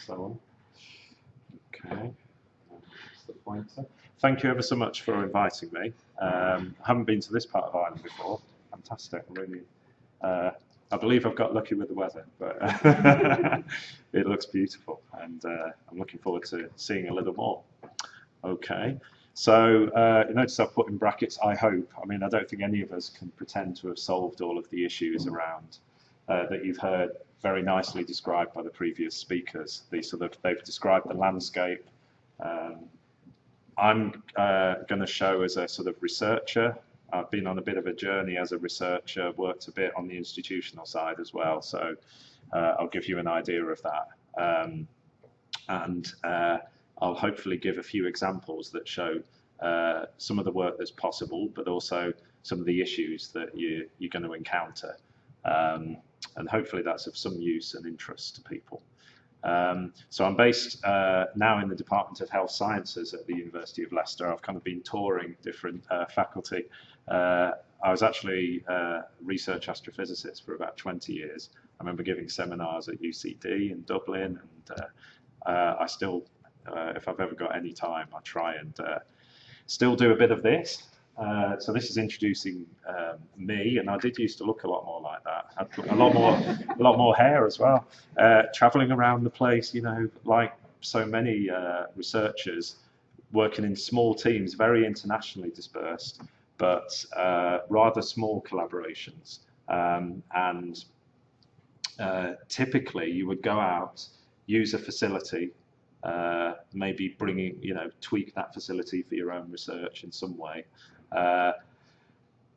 so on. Okay, that's the pointer. Thank you ever so much for inviting me. I haven't been to this part of Ireland before. Fantastic, really. I believe I've got lucky with the weather, but it looks beautiful, and I'm looking forward to seeing a little more. Okay, so you notice I've put in brackets, I hope. I mean, I don't think any of us can pretend to have solved all of the issues around that you've heard very nicely described by the previous speakers. They've described the landscape. I'm going to show as a sort of researcher. I've been on a bit of a journey as a researcher, worked a bit on the institutional side as well, so I'll give you an idea of that. I'll hopefully give a few examples that show some of the work that's possible, but also some of the issues that you're going to encounter. And hopefully that's of some use and interest to people. So I'm based now in the Department of Health Sciences at the University of Leicester. I've kind of been touring different faculty. I was actually a research astrophysicist for about 20 years. I remember giving seminars at UCD in Dublin, and I still, if I've ever got any time, I try and still do a bit of this. So this is introducing me, and I did used to look a lot more like that. I had a lot more hair as well. Traveling around the place, you know, like so many researchers, working in small teams, very internationally dispersed, but rather small collaborations. Typically, you would go out, use a facility, maybe tweak that facility for your own research in some way.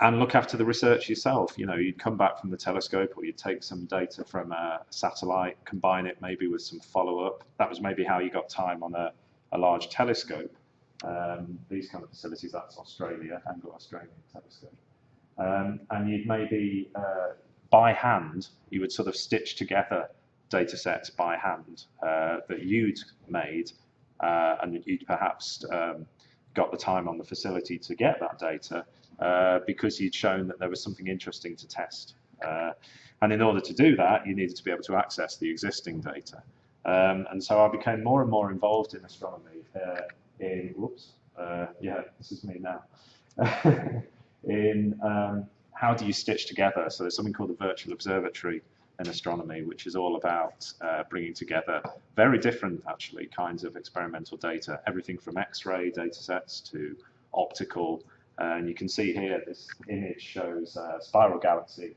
And look after the research yourself. You know, you'd come back from the telescope, or you'd take some data from a satellite, combine it maybe with some follow-up. That was maybe how you got time on a large telescope. These kind of facilities, that's Australia, Anglo-Australian telescope. And you'd maybe, by hand, you would sort of stitch together data sets by hand that you'd made, and you'd perhaps got the time on the facility to get that data because you'd shown that there was something interesting to test. And in order to do that, you needed to be able to access the existing data. And so I became more and more involved in astronomy this is me now. In how do you stitch together? So there's something called the virtual observatory in astronomy, which is all about bringing together very different, actually, kinds of experimental data, everything from X-ray data sets to optical. And you can see here, this image shows a spiral galaxy.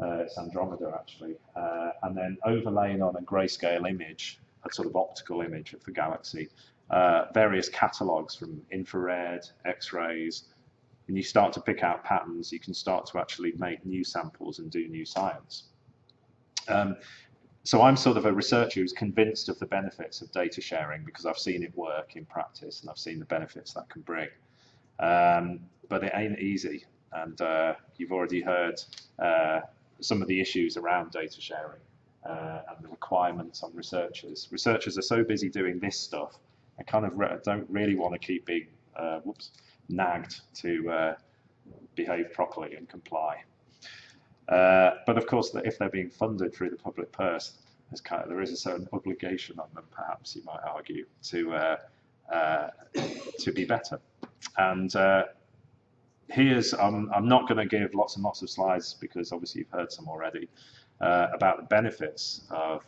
It's Andromeda, actually. And then overlaying on a grayscale image, a sort of optical image of the galaxy, various catalogs from infrared, X-rays. And you start to pick out patterns, you can start to actually make new samples and do new science. So I'm sort of a researcher who's convinced of the benefits of data sharing because I've seen it work in practice and I've seen the benefits that can bring. But it ain't easy, and you've already heard some of the issues around data sharing and the requirements on researchers. Researchers are so busy doing this stuff, I kind of don't really want to keep being nagged to behave properly and comply. But of course, if they're being funded through the public purse, there is a certain obligation on them, perhaps you might argue, to be better. And I'm not going to give lots and lots of slides because obviously you've heard some already about the benefits of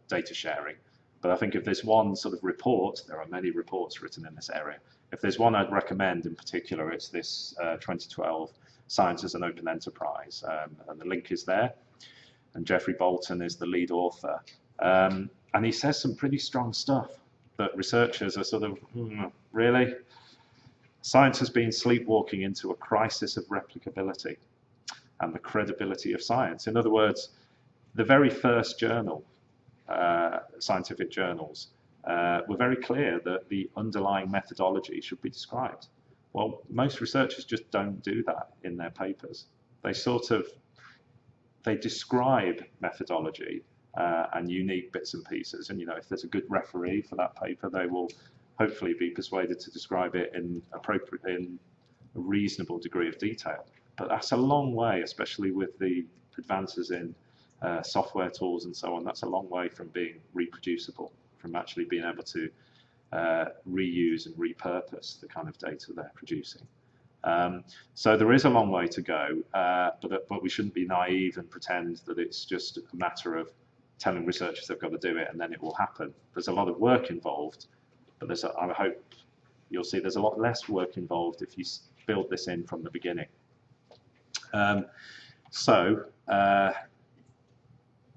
data sharing. But I think if there's one sort of report, there are many reports written in this area. If there's one I'd recommend in particular, it's this 2012 Science as an Open Enterprise, and the link is there. And Jeffrey Bolton is the lead author. And he says some pretty strong stuff that researchers are sort of, really? Science has been sleepwalking into a crisis of replicability and the credibility of science. In other words, the very first journal, scientific journals, were very clear that the underlying methodology should be described. Well, most researchers just don't do that in their papers. They describe methodology and unique bits and pieces. And, if there's a good referee for that paper, they will hopefully be persuaded to describe it in a reasonable degree of detail. But that's a long way, especially with the advances in software tools and so on, that's a long way from being reproducible, from actually being able to reuse and repurpose the kind of data they're producing. So there is a long way to go, but we shouldn't be naive and pretend that it's just a matter of telling researchers they've got to do it and then it will happen. There's a lot of work involved, but I hope you'll see there's a lot less work involved if you build this in from the beginning.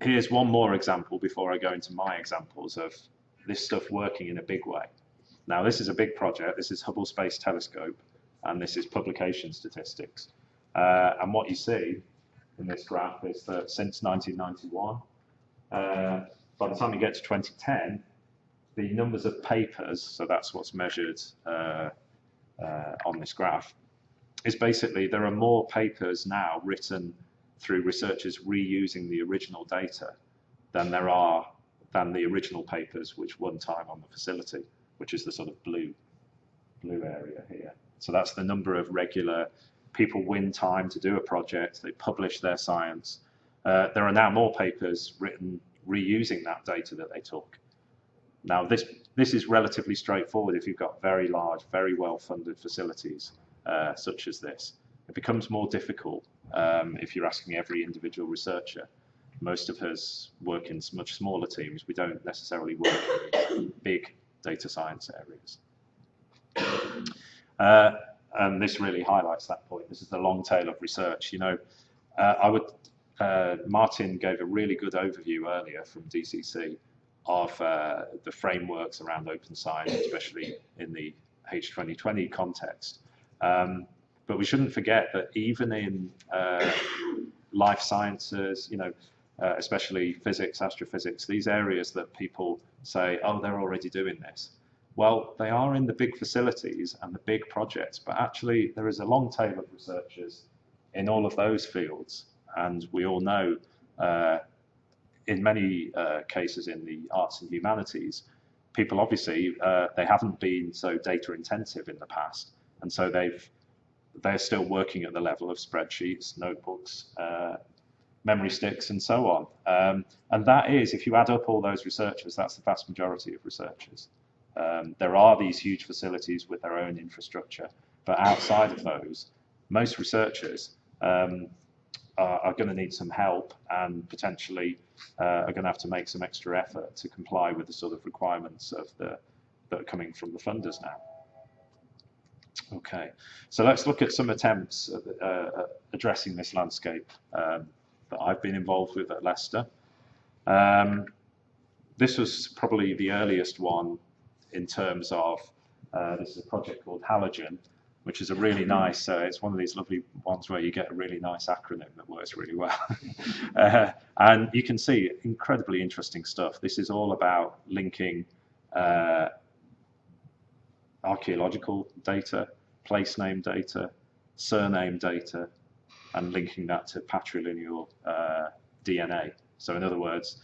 Here's one more example before I go into my examples of this stuff working in a big way. Now, this is a big project. This is Hubble Space Telescope, and this is publication statistics. And what you see in this graph is that since 1991, by the time you get to 2010, the numbers of papers, so that's what's measured on this graph, is basically there are more papers now written through researchers reusing the original data than the original papers which won time on the facility, which is the sort of blue area here. So that's the number of regular people win time to do a project, they publish their science. There are now more papers written reusing that data that they took. Now this is relatively straightforward if you've got very large, very well-funded facilities such as this. It becomes more difficult if you're asking every individual researcher. Most of us work in much smaller teams. We don't necessarily work in big data science areas. And this really highlights that point. This is the long tail of research. You know, Martin gave a really good overview earlier from DCC of the frameworks around open science, especially in the H2020 context. But we shouldn't forget that even in life sciences, you know, especially physics, astrophysics, these areas that people say, oh, they're already doing this. Well, they are in the big facilities and the big projects, but actually there is a long tail of researchers in all of those fields. And we all know in many cases in the arts and humanities, people obviously, they haven't been so data intensive in the past. And so they're still working at the level of spreadsheets, notebooks, memory sticks, and so on. And that is, if you add up all those researchers, that's the vast majority of researchers. There are these huge facilities with their own infrastructure, but outside of those, most researchers are going to need some help and potentially are going to have to make some extra effort to comply with the sort of requirements of that are coming from the funders now. Okay, so let's look at some attempts at addressing this landscape that I've been involved with at Leicester. This was probably the earliest one in terms of, this is a project called Halogen, which is a really nice, it's one of these lovely ones where you get a really nice acronym that works really well. And you can see incredibly interesting stuff. This is all about linking archaeological data, place name data, surname data, and linking that to patrilineal DNA. So in other words,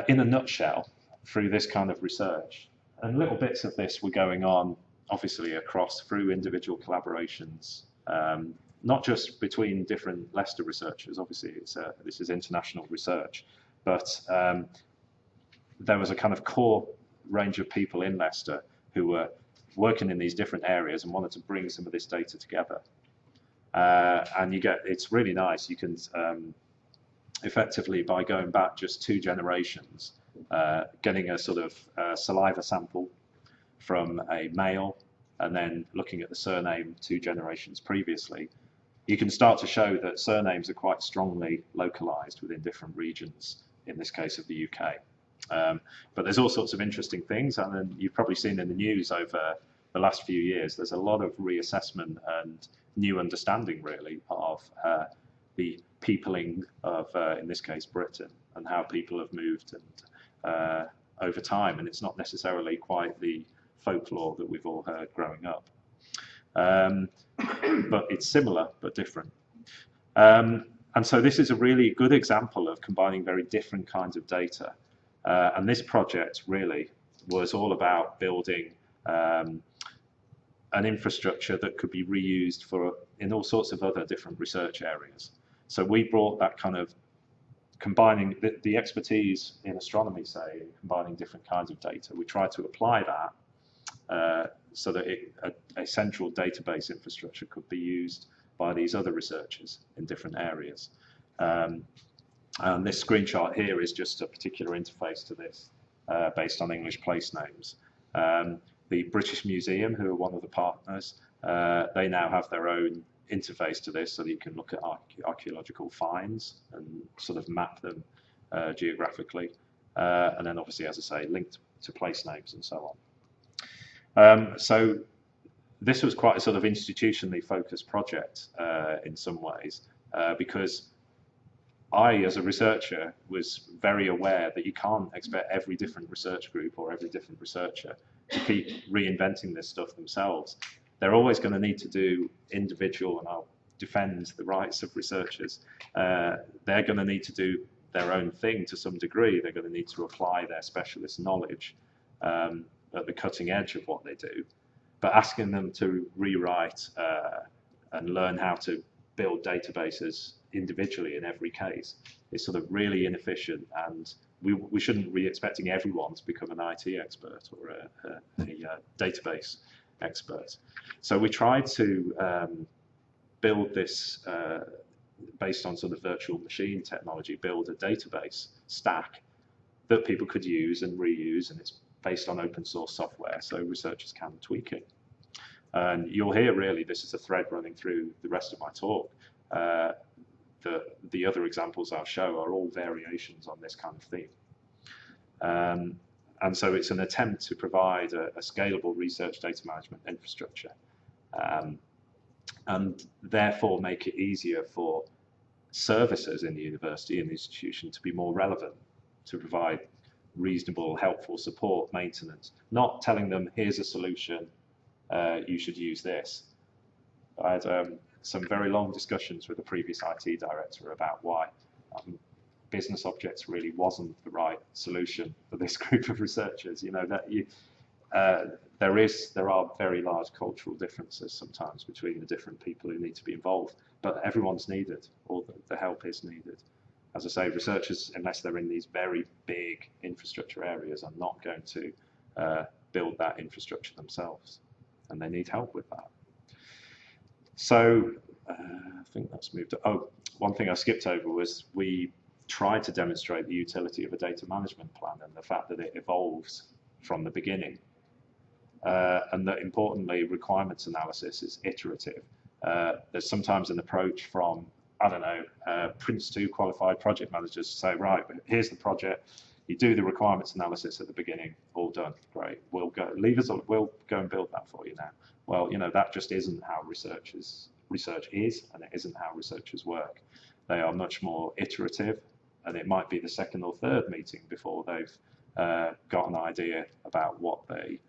in a nutshell, through this kind of research, and little bits of this were going on obviously across through individual collaborations, not just between different Leicester researchers, obviously this is international research, but there was a kind of core range of people in Leicester who were working in these different areas and wanted to bring some of this data together. And it's really nice. You can effectively, by going back just 2 generations, getting a sort of saliva sample from a male and then looking at the surname 2 generations previously, you can start to show that surnames are quite strongly localized within different regions, in this case of the UK. But there's all sorts of interesting things, and then you've probably seen in the news over the last few years, there's a lot of reassessment and new understanding really of the peopling of, in this case, Britain, and how people have moved and over time, and it's not necessarily quite the folklore that we've all heard growing up. But it's similar, but different. And so this is a really good example of combining very different kinds of data. And this project really was all about building an infrastructure that could be reused in all sorts of other different research areas. So we brought that kind of combining the expertise in astronomy, say, combining different kinds of data. We try to apply that so that a central database infrastructure could be used by these other researchers in different areas. And this screenshot here is just a particular interface to this based on English place names. The British Museum, who are one of the partners, they now have their own interface to this so that you can look at archaeological finds and sort of map them geographically. And then obviously, as I say, linked to place names and so on. So this was quite a sort of institutionally focused project in some ways, because I, as a researcher, was very aware that you can't expect every different research group or every different researcher to keep reinventing this stuff themselves. They're always going to need to do individual, and I'll defend the rights of researchers, they're going to need to do their own thing to some degree. They're going to need to apply their specialist knowledge at the cutting edge of what they do. But asking them to rewrite and learn how to build databases individually in every case is sort of really inefficient, and we shouldn't be expecting everyone to become an IT expert or a database expert. So we tried to build this based on sort of virtual machine technology, build a database stack that people could use and reuse, and it's based on open source software, so researchers can tweak it. And you'll hear really this is a thread running through the rest of my talk. The other examples I'll show are all variations on this kind of theme. And so it's an attempt to provide a scalable research data management infrastructure, and therefore make it easier for services in the university and the institution to be more relevant, to provide reasonable, helpful support, maintenance, not telling them, here's a solution, you should use this. I had some very long discussions with the previous IT director about why business objects really wasn't the right solution for this group of researchers. You know, that there are very large cultural differences sometimes between the different people who need to be involved, but everyone's needed, or the help is needed. As I say, researchers, unless they're in these very big infrastructure areas, are not going to build that infrastructure themselves, and they need help with that. So I think that's moved on. Oh, one thing I skipped over was we tried to demonstrate the utility of a data management plan and the fact that it evolves from the beginning. And that importantly, requirements analysis is iterative. There's sometimes an approach from, I don't know, Prince 2 qualified project managers to say, right, here's the project, you do the requirements analysis at the beginning, all done, great, we'll go, we'll go and build that for you now. Well, you know, that just isn't how research is, and it isn't how researchers work. They are much more iterative, and it might be the second or third meeting before they've got an idea about what they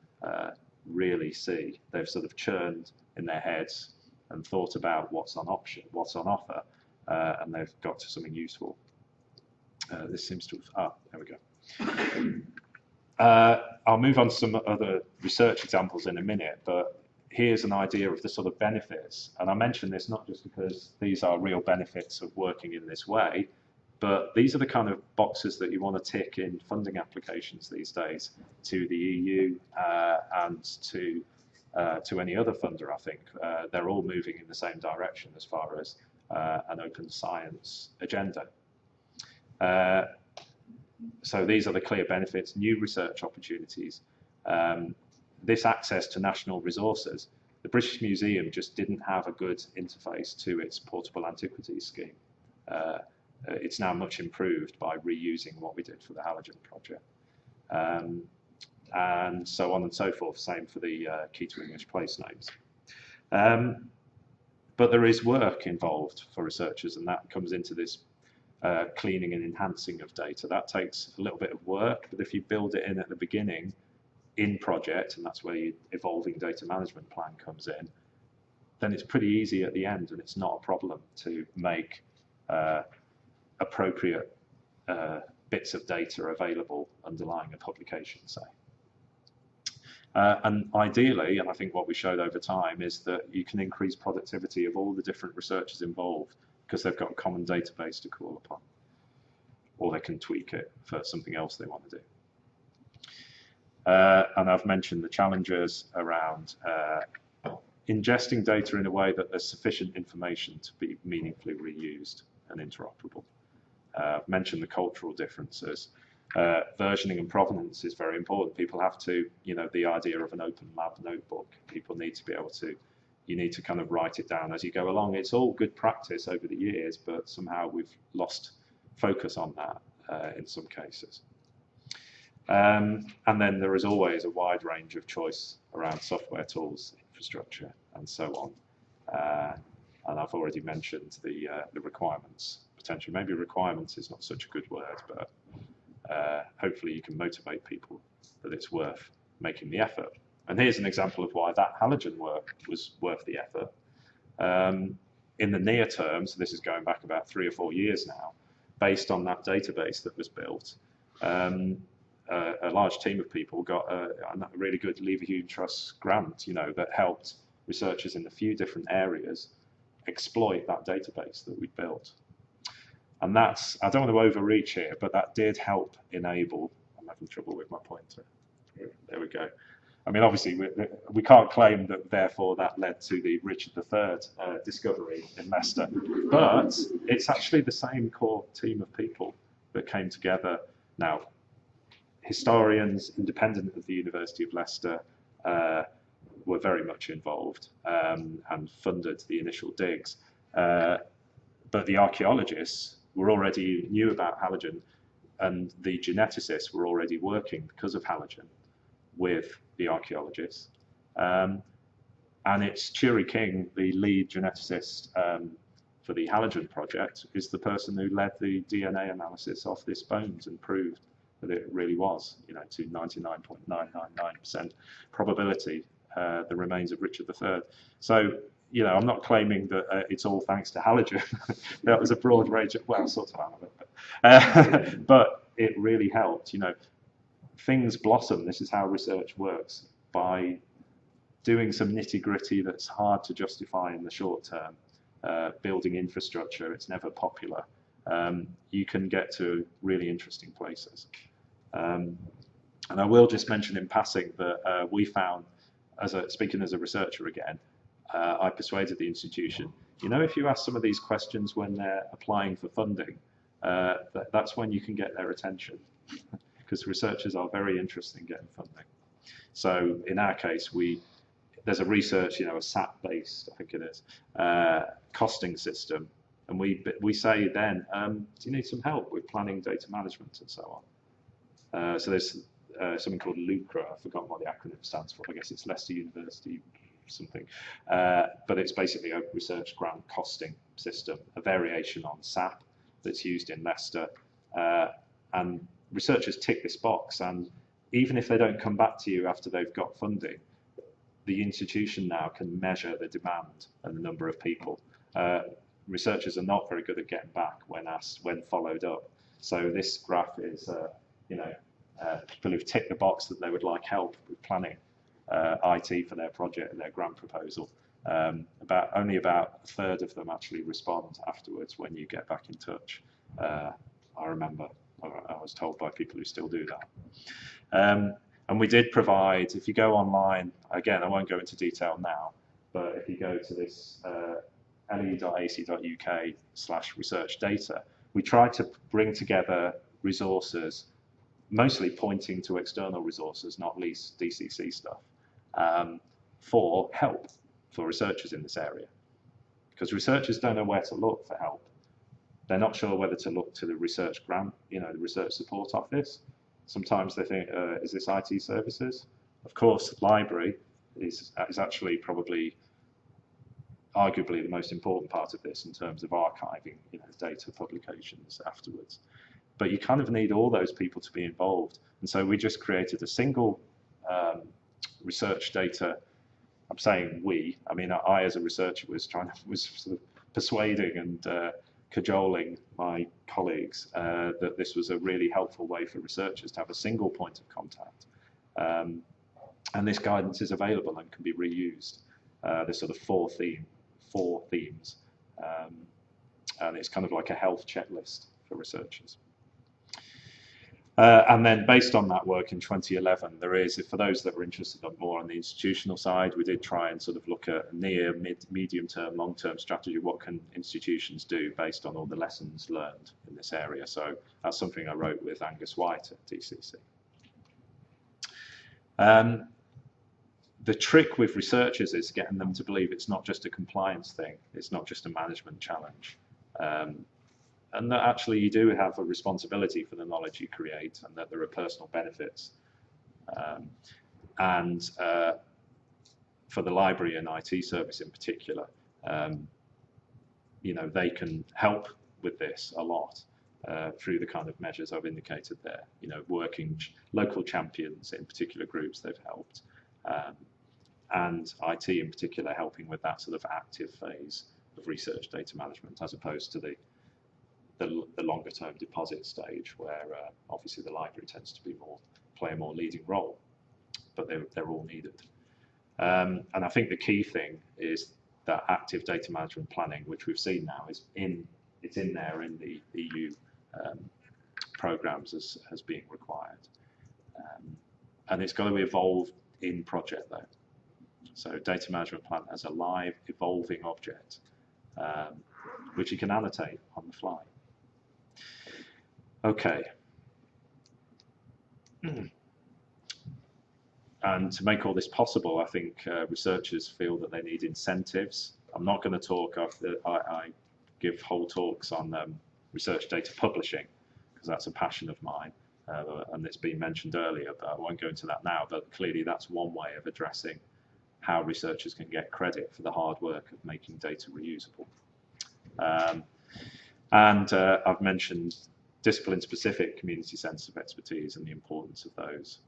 really see. They've sort of churned in their heads and thought about what's on offer, and they've got to something useful. This seems to have, there we go. I'll move on to some other research examples in a minute, but here's an idea of the sort of benefits. And I mention this not just because these are real benefits of working in this way, but these are the kind of boxes that you want to tick in funding applications these days to the EU and to any other funder, I think. They're all moving in the same direction as far as an open science agenda. So these are the clear benefits: new research opportunities, this access to national resources. The British Museum just didn't have a good interface to its portable antiquities scheme. It's now much improved by reusing what we did for the Halogen project. And so on and so forth, same for the key to English place names. But there is work involved for researchers, and that comes into this cleaning and enhancing of data. That takes a little bit of work, but if you build it in at the beginning, in project, and that's where your evolving data management plan comes in, then it's pretty easy at the end, and it's not a problem to make appropriate bits of data available underlying a publication, say. And ideally, and I think what we showed over time, is that you can increase productivity of all the different researchers involved because they've got a common database to call upon. or they can tweak it for something else they want to do. And I've mentioned the challenges around ingesting data in a way that there's sufficient information to be meaningfully reused and interoperable. I've mentioned the cultural differences. Versioning and provenance is very important. People have to, the idea of an open lab notebook, people need to be able to, you need to kind of write it down as you go along. It's all good practice over the years, but somehow we've lost focus on that in some cases. And then there is always a wide range of choice around software tools, infrastructure, and so on. And I've already mentioned the requirements, potentially. Maybe requirements is not such a good word, but hopefully you can motivate people that it's worth making the effort. And here's an example of why that halogen work was worth the effort. In the near term, so this is going back about 3 or 4 years now, based on that database that was built, a large team of people got a really good Leverhulme Trust grant, that helped researchers in a few different areas exploit that database that we built. And that's, I don't want to overreach here, but that did help enable, I'm having trouble with my pointer. There we go. I mean, obviously, we can't claim that, therefore, that led to the Richard III discovery in Leicester. But it's actually the same core team of people that came together. Now, historians, independent of the University of Leicester, were very much involved and funded the initial digs. But the archaeologists knew about halogen, and the geneticists were already working because of halogen with the archaeologists. And it's Cheery King, the lead geneticist for the halogen project, is the person who led the DNA analysis off this bones and proved that it really was, to 99.999% probability, the remains of Richard III. So, I'm not claiming that it's all thanks to halogen. That was a broad range of, well, sort of halogen, but it really helped. Things blossom. This is how research works, by doing some nitty-gritty that's hard to justify in the short term. Building infrastructure, it's never popular. You can get to really interesting places. And I will just mention in passing that we found, speaking as a researcher again, I persuaded the institution, if you ask some of these questions when they're applying for funding, that's when you can get their attention, because researchers are very interested in getting funding. So in our case, there's a research, a SAP-based, I think it is, costing system, and we say then, do you need some help with planning, data management, and so on? So there's something called LUCRA. I've forgotten what the acronym stands for. I guess it's Leicester University something, but it's basically a research grant costing system, a variation on SAP that's used in Leicester, and researchers tick this box, and even if they don't come back to you after they've got funding, the institution now can measure the demand and the number of people. Researchers are not very good at getting back when asked, when followed up. So this graph is people who've ticked the box that they would like help with planning IT for their project and their grant proposal. Only about a third of them actually respond afterwards when you get back in touch. I remember I was told by people who still do that. And we did provide, if you go online, again, I won't go into detail now, but if you go to this le.ac.uk/research data, we tried to bring together resources, mostly pointing to external resources, not least DCC stuff, for help for researchers in this area. Because researchers don't know where to look for help. They're not sure whether to look to the research grant, the research support office. Sometimes they think, is this IT services? Of course, library is actually probably arguably the most important part of this in terms of archiving data publications afterwards. But you kind of need all those people to be involved. And so we just created a single research data. I'm saying we, I mean, I as a researcher was sort of persuading and cajoling my colleagues that this was a really helpful way for researchers to have a single point of contact. And this guidance is available and can be reused. There's sort of four themes. And it's kind of like a health checklist for researchers. And then based on that work in 2011, there is, for those that were interested more on the institutional side, we did try and sort of look at near, medium-term, long-term strategy. What can institutions do based on all the lessons learned in this area? So that's something I wrote with Angus White at DCC. The trick with researchers is getting them to believe it's not just a compliance thing, it's not just a management challenge. And that actually you do have a responsibility for the knowledge you create, and that there are personal benefits. For the library and IT service in particular, you know, they can help with this a lot through the kind of measures I've indicated there. You know, working local champions in particular groups, they've helped, and IT in particular helping with that sort of active phase of research data management, as opposed to the longer term deposit stage, where obviously the library tends to be play a more leading role, but they're all needed. And I think the key thing is that active data management planning, which we've seen now, it's in there in the EU programs as being required, and it's got to evolve in project though. So data management plan as a live evolving object, which you can annotate on the fly. Okay. And to make all this possible, I think researchers feel that they need incentives. I'm not going to talk, I give whole talks on research data publishing, because that's a passion of mine, and it's been mentioned earlier, but I won't go into that now, but clearly that's one way of addressing how researchers can get credit for the hard work of making data reusable. I've mentioned discipline-specific community-sensitive expertise and the importance of those.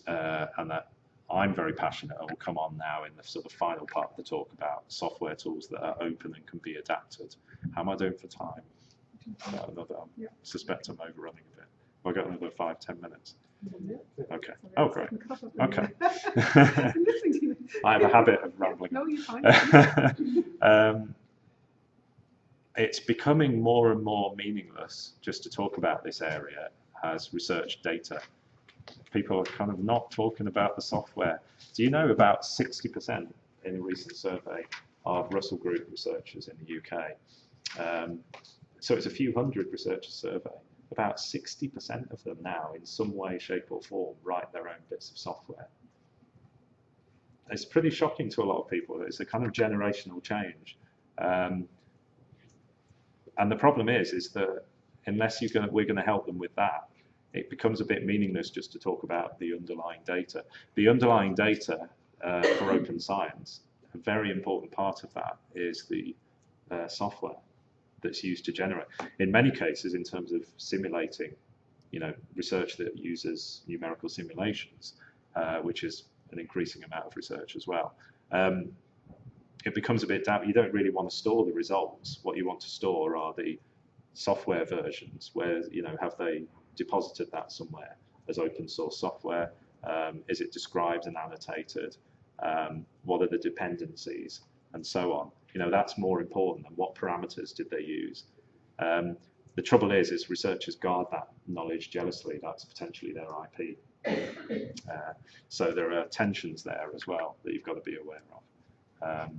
And that I'm very passionate, and will come on now in the sort of final part of the talk, about software tools that are open and can be adapted. How am I doing for time? I suspect I'm overrunning a bit. I've got another 5-10 minutes. Okay. Oh, great. Okay. I have a habit of rambling. No, you're fine. It's becoming more and more meaningless just to talk about this area as research data. People are kind of not talking about the software. Do you know about 60% in a recent survey of Russell Group researchers in the UK? So it's a few hundred researchers survey. About 60% of them now, in some way, shape or form, write their own bits of software. It's pretty shocking to a lot of people. It's a kind of generational change. And the problem is that unless we're going to help them with that, it becomes a bit meaningless just to talk about the underlying data. The underlying data for open science, a very important part of that is the software that's used to generate. In many cases, in terms of simulating, you know, research that uses numerical simulations, which is an increasing amount of research as well. It becomes a bit down. You don't really want to store the results. What you want to store are the software versions, where, you know, have they deposited that somewhere as open source software? Is it described and annotated? What are the dependencies, and so on? You know, that's more important than what parameters did they use. The trouble is researchers guard that knowledge jealously. That's potentially their IP. So there are tensions there as well that you've got to be aware of.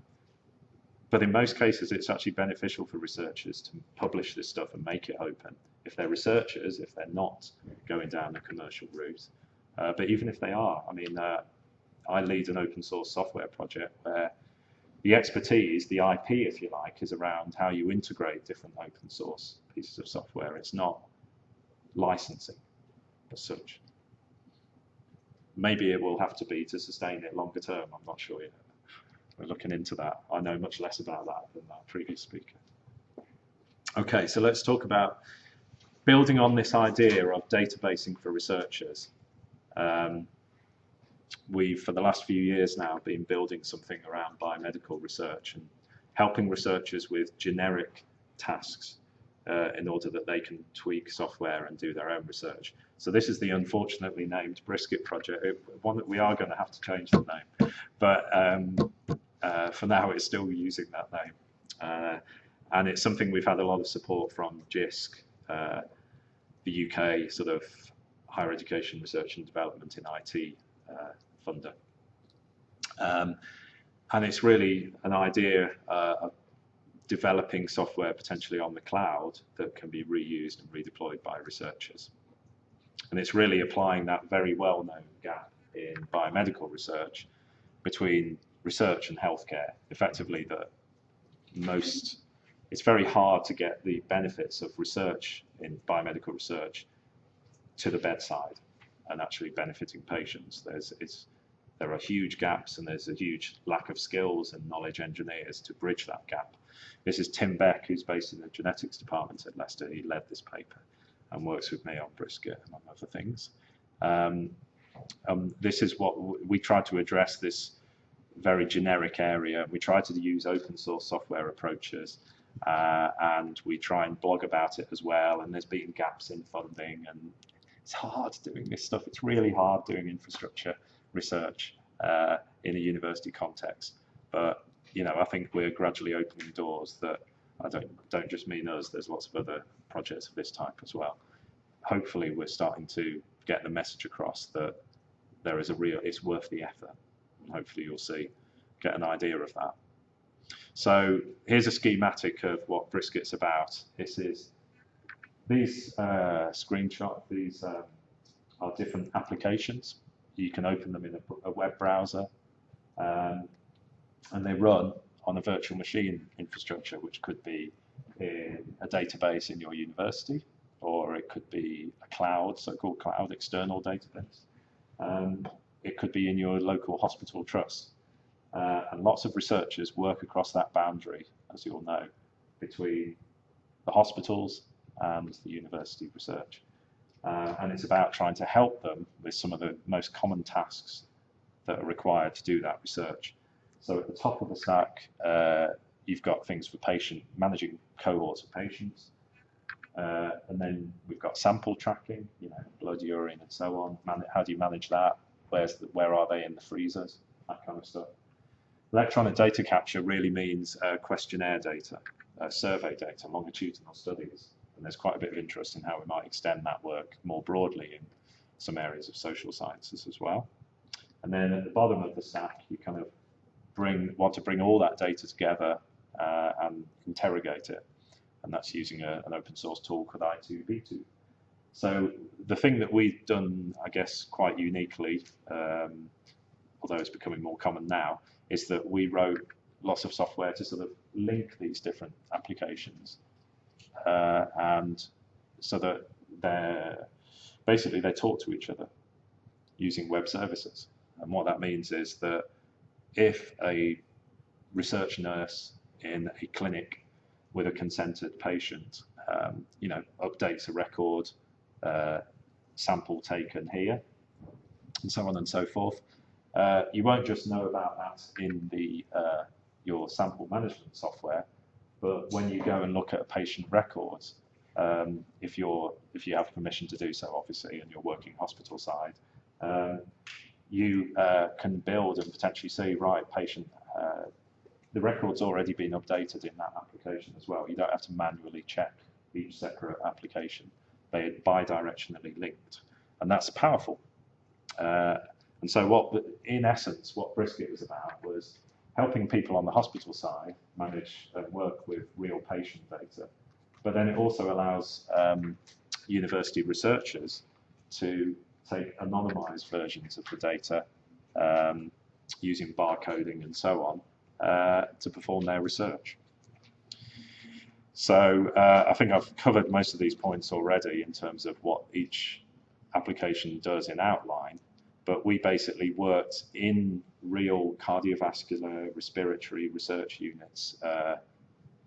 But in most cases, it's actually beneficial for researchers to publish this stuff and make it open. If they're researchers, if they're not going down the commercial route. But even if they are, I mean, I lead an open source software project where the expertise, the IP, if you like, is around how you integrate different open source pieces of software. It's not licensing as such. Maybe it will have to be to sustain it longer term. I'm not sure yet. We're looking into that. I know much less about that than that previous speaker. Okay, so let's talk about building on this idea of databasing for researchers. We've, for the last few years now, been building something around biomedical research and helping researchers with generic tasks in order that they can tweak software and do their own research. So this is the unfortunately named Brisket project, one that we are going to have to change the name. But for now, it's still using that name. And it's something we've had a lot of support from JISC the UK sort of higher education research and development in IT funder. And it's really an idea of developing software potentially on the cloud that can be reused and redeployed by researchers. And it's really applying that very well-known gap in biomedical research between research and healthcare. Effectively, that it's very hard to get the benefits of research in biomedical research to the bedside and actually benefiting patients. There are huge gaps, and there's a huge lack of skills and knowledge engineers to bridge that gap. This is Tim Beck, who's based in the genetics department at Leicester. He led this paper and works with me on Brisket, among other things. This is what we try to address, this very generic area. We try to use open source software approaches, and we try and blog about it as well. And there's been gaps in funding, and it's hard doing this stuff. It's really hard doing infrastructure research in a university context. But I think we're gradually opening doors that I don't just mean us. There's lots of other projects of this type as well. Hopefully, we're starting to get the message across that there is it's worth the effort. And hopefully, you'll get an idea of that. So here's a schematic of what Brisket's about. These screenshots. These are different applications. You can open them in a web browser, and they run on a virtual machine infrastructure, which could be in a database in your university, or it could be a cloud, so-called cloud external database. It could be in your local hospital trust. And lots of researchers work across that boundary, as you all know, between the hospitals and the university research. And it's about trying to help them with some of the most common tasks that are required to do that research. So at the top of the stack, you've got things for managing cohorts of patients. And then we've got sample tracking, blood, urine, and so on. How do you manage that? Where are they in the freezers? That kind of stuff. Electronic data capture really means questionnaire data, survey data, longitudinal studies. And there's quite a bit of interest in how we might extend that work more broadly in some areas of social sciences as well. And then at the bottom of the stack, you kind of want to bring all that data together and interrogate it. And that's using an open source tool called d6be8fb2. So the thing that we've done, I guess, quite uniquely, although it's becoming more common now, is that we wrote lots of software to sort of link these different applications. And so that they talk to each other using web services. And what that means is that if a research nurse in a clinic with a consented patient, updates a record, sample taken here, and so on and so forth, you won't just know about that in your sample management software, but when you go and look at a patient records, if you have permission to do so, obviously, and you're working hospital side, you can build and potentially say, right, patient, the record's already been updated in that application as well. You don't have to manually check each separate application. They are bidirectionally linked, and that's powerful. And so in essence, what Brisket was about was helping people on the hospital side manage and work with real patient data. But then it also allows university researchers to take anonymized versions of the data using barcoding and so on to perform their research. So I think I've covered most of these points already in terms of what each application does in outline, but we basically worked in real cardiovascular respiratory research units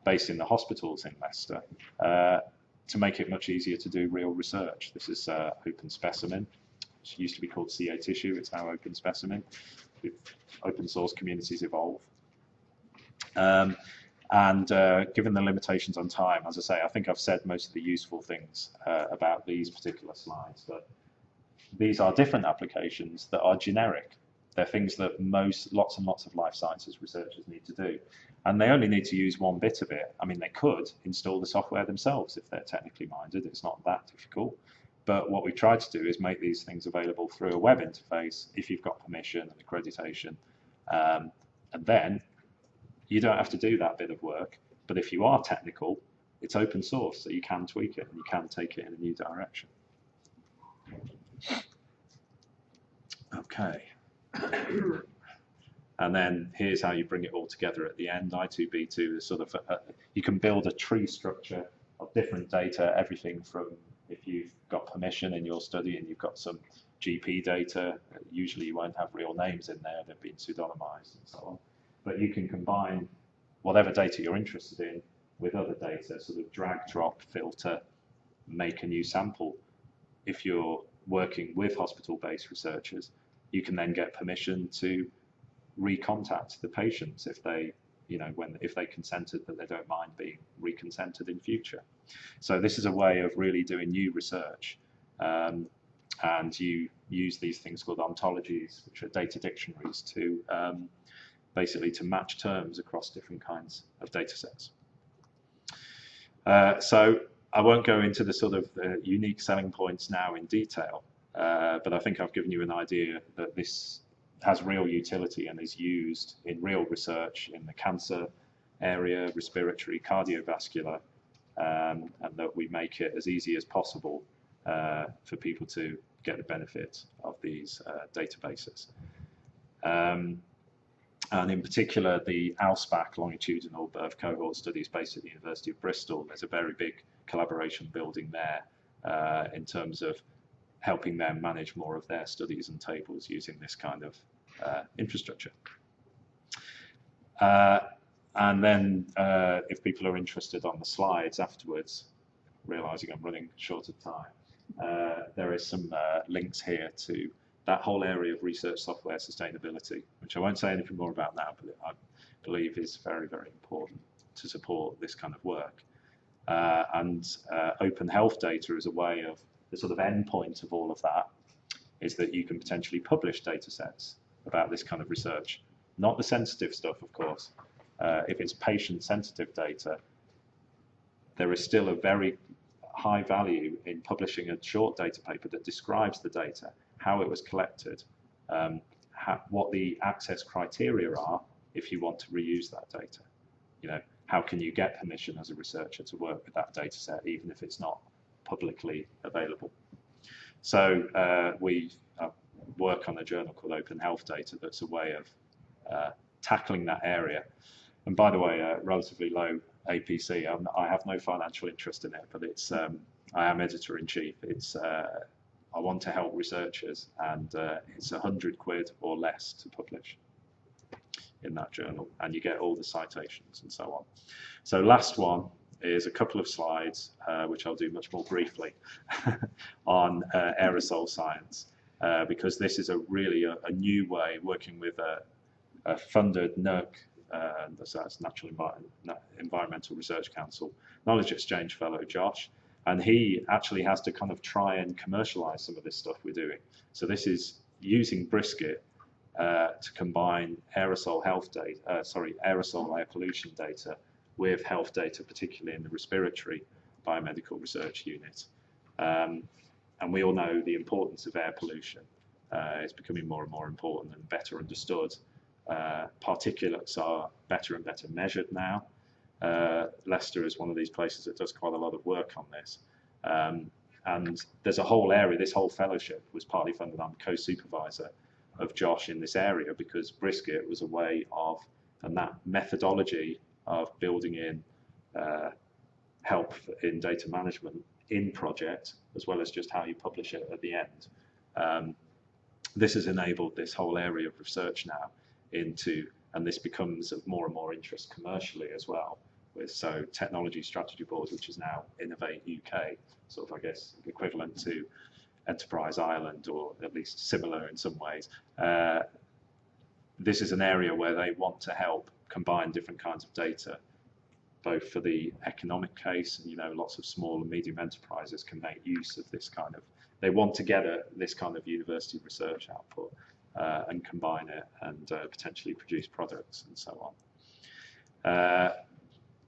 based in the hospitals in Leicester to make it much easier to do real research. This is Open Specimen, which used to be called CA Tissue. It's now Open Specimen. Open source communities evolve. And given the limitations on time, as I say, I think I've said most of the useful things about these particular slides, but these are different applications that are generic. They're things that lots and lots of life sciences researchers need to do. And they only need to use one bit of it. I mean, they could install the software themselves if they're technically minded. It's not that difficult. But what we try to do is make these things available through a web interface if you've got permission and accreditation. And then you don't have to do that bit of work. But if you are technical, it's open source, so you can tweak it and you can take it in a new direction. Okay. And then here's how you bring it all together at the end. d6be8fb2 is sort of, you can build a tree structure of different data, everything from if you've got permission in your study and you've got some GP data, usually you won't have real names in there, they've been pseudonymized and so on. But you can combine whatever data you're interested in with other data, sort of drag, drop, filter, make a new sample. If you're working with hospital-based researchers, you can then get permission to recontact the patients if they, if they consented, that they don't mind being reconsented in future. So this is a way of really doing new research, and you use these things called ontologies, which are data dictionaries, to basically to match terms across different kinds of data sets. So I won't go into the sort of unique selling points now in detail, but I think I've given you an idea that this has real utility and is used in real research in the cancer area, respiratory, cardiovascular, and that we make it as easy as possible for people to get the benefit of these databases. And in particular, the ALSPAC longitudinal birth cohort studies based at the University of Bristol, there's a very big collaboration building there in terms of helping them manage more of their studies and tables using this kind of infrastructure. And then if people are interested on the slides afterwards, realizing I'm running short of time, there is some links here to that whole area of research software sustainability, which I won't say anything more about now, but I believe is very, very important to support this kind of work. And open health data is a way of, the sort of end point of all of that is that you can potentially publish data sets about this kind of research. Not the sensitive stuff, of course. If it's patient-sensitive data, there is still a very high value in publishing a short data paper that describes the data, how it was collected, what the access criteria are if you want to reuse that data. How can you get permission as a researcher to work with that data set, even if it's not publicly available? So we work on a journal called Open Health Data that's a way of tackling that area. And by the way, relatively low APC. I have no financial interest in it, but it's I am editor-in-chief. It's I want to help researchers, and it's £100 or less to publish in that journal, and you get all the citations and so on. So last one is a couple of slides, which I'll do much more briefly, on aerosol science, because this is really a new way, working with a funded NERC, that's Natural Environmental Research Council, Knowledge Exchange Fellow Josh, and he actually has to kind of try and commercialize some of this stuff we're doing. So this is using Brisket to combine aerosol aerosol air pollution data with health data, particularly in the respiratory biomedical research unit. And we all know the importance of air pollution. It's becoming more and more important and better understood. Particulates are better and better measured now. Leicester is one of these places that does quite a lot of work on this. And there's a whole area, this whole fellowship was partly funded. I'm co-supervisor of Josh in this area because Brisket was a way of, and that methodology of building in help in data management in project, as well as just how you publish it at the end. This has enabled this whole area of research now into, and this becomes of more and more interest commercially as well. So Technology Strategy Board, which is now Innovate UK, sort of, I guess, equivalent to Enterprise Ireland, or at least similar in some ways. This is an area where they want to help combine different kinds of data, both for the economic case, and lots of small and medium enterprises can make use of this kind of, they want to get this kind of university research output, and combine it and potentially produce products and so on.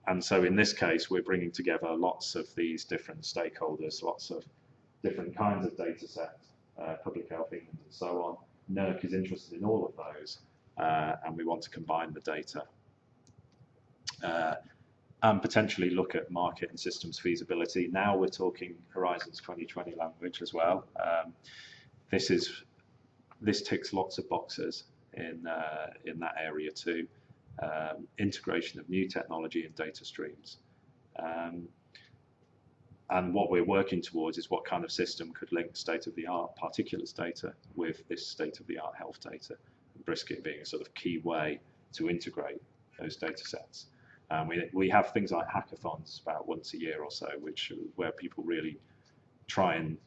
And so in this case, we're bringing together lots of these different stakeholders, lots of different kinds of data sets, Public Health England and so on. NERC is interested in all of those, and we want to combine the data and potentially look at market and systems feasibility. Now we're talking Horizons 2020 language as well. This ticks lots of boxes in that area too. Integration of new technology and data streams. And what we're working towards is what kind of system could link state-of-the-art particulates data with this state-of-the-art health data, and Brisket being a sort of key way to integrate those data sets. We have things like hackathons about once a year or so, where people really try and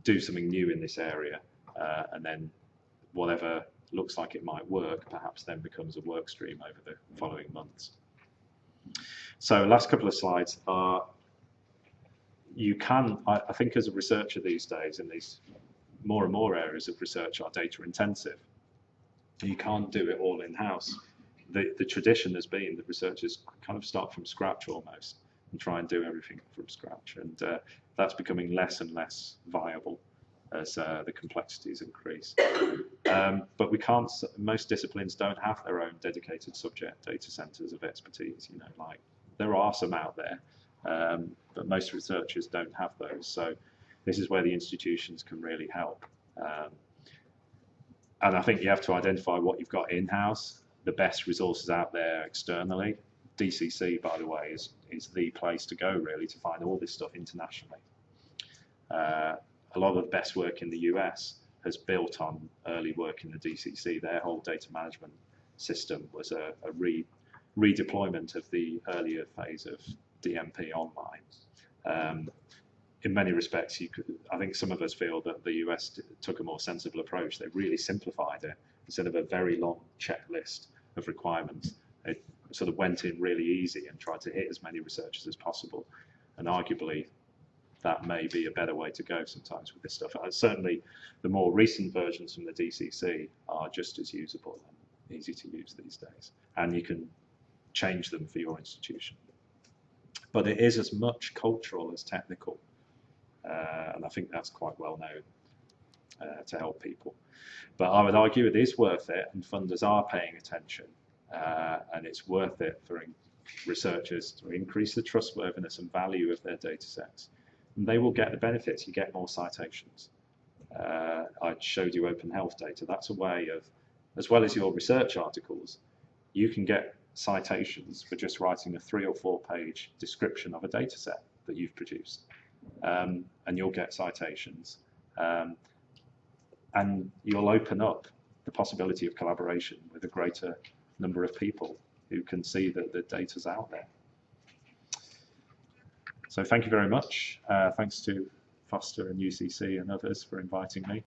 do something new in this area, and then whatever looks like it might work perhaps then becomes a work stream over the following months. So last couple of slides are, I think as a researcher these days, in these more and more areas of research are data intensive. You can't do it all in-house. The tradition has been that researchers kind of start from scratch almost and try and do everything from scratch, and that's becoming less and less viable as the complexities increase. But we can't, most disciplines don't have their own dedicated subject data centers of expertise, you know, like there are some out there, but most researchers don't have those. So this is where the institutions can really help. And I think you have to identify what you've got in-house, the best resources out there externally. DCC, by the way, is the place to go really to find all this stuff internationally. A lot of the best work in the US has built on early work in the DCC. Their whole data management system was a redeployment of the earlier phase of DMP online. In many respects, I think some of us feel that the US took a more sensible approach. They really simplified it. Instead of a very long checklist of requirements, it sort of went in really easy and tried to hit as many researchers as possible. And arguably, that may be a better way to go sometimes with this stuff. Certainly, the more recent versions from the DCC are just as usable and easy to use these days. And you can change them for your institution. But it is as much cultural as technical. And I think that's quite well known to help people. But I would argue it is worth it, and funders are paying attention. And it's worth it for researchers to increase the trustworthiness and value of their data sets. And they will get the benefits. You get more citations. I showed you open health data. That's a way of, as well as your research articles, you can get citations for just writing a 3 or 4 page description of a data set that you've produced. And you'll get citations. And you'll open up the possibility of collaboration with a greater number of people who can see that the data's out there. So thank you very much. Thanks to Foster and UCC and others for inviting me.